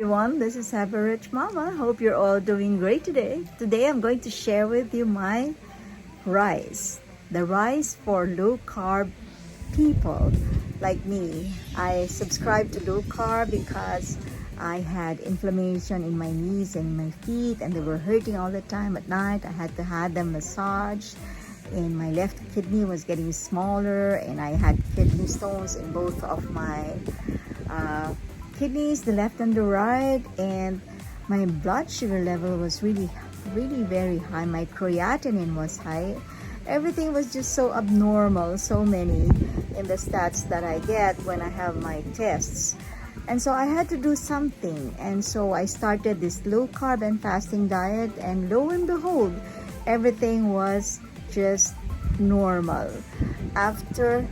Everyone, this is Have a Rich Mama. Hope you're all doing great today. Today I'm going to share with you my rice. The rice for low carb people like me. I subscribe to low carb because I had inflammation in my knees and my feet and they were hurting all the time at night. I had to have them massaged and my left kidney was getting smaller and I had kidney stones in both of my kidneys, the left and the right, and my blood sugar level was really very high. My creatinine was high. Everything was just so abnormal, so many in the stats that I get when I have my tests. And so I had to do something, and so I started this low carb and fasting diet, and lo and behold, everything was just normal. After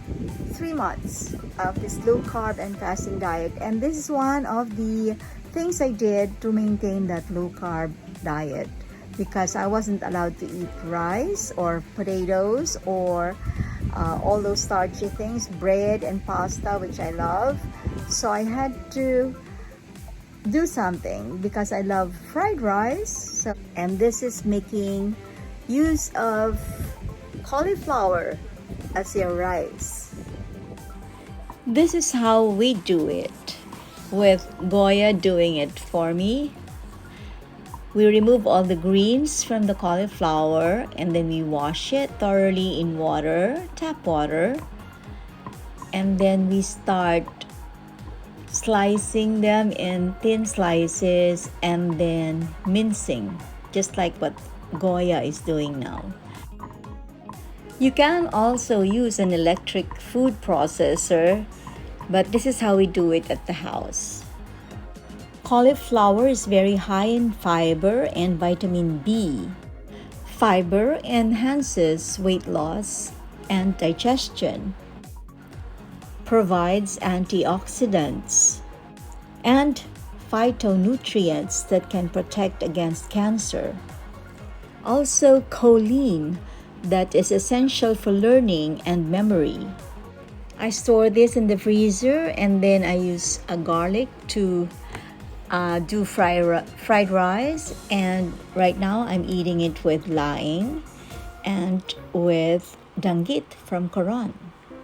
3 months of this low carb and fasting diet, and this is one of the things I did to maintain that low carb diet, because I wasn't allowed to eat rice or potatoes or all those starchy things, bread and pasta, which I love. So I had to do something because I love fried rice. And this is making use of cauliflower as your rice. This is how we do it, with Goya doing it for me. We remove all the greens from the cauliflower and then we wash it thoroughly in water, tap water, and then we start slicing them in thin slices and then mincing, just like what Goya is doing now. You can also use an electric food processor, but this is how we do it at the house. Cauliflower is very high in fiber and vitamin B. Fiber enhances weight loss and digestion, provides antioxidants and phytonutrients that can protect against cancer. Also choline, that is essential for learning and memory. I store this in the freezer and then I use a garlic to do fried rice, and right now I'm eating it with laing and with danggit from Quran.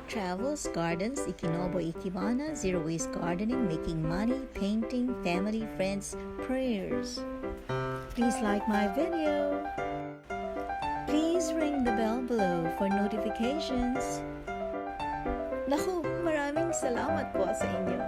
Travels, gardens, ikinobo ikibana, zero waste gardening, making money, painting, family, friends, prayers. Please like my video. Please ring the bell below for notifications. Naku, maraming salamat po sa inyo.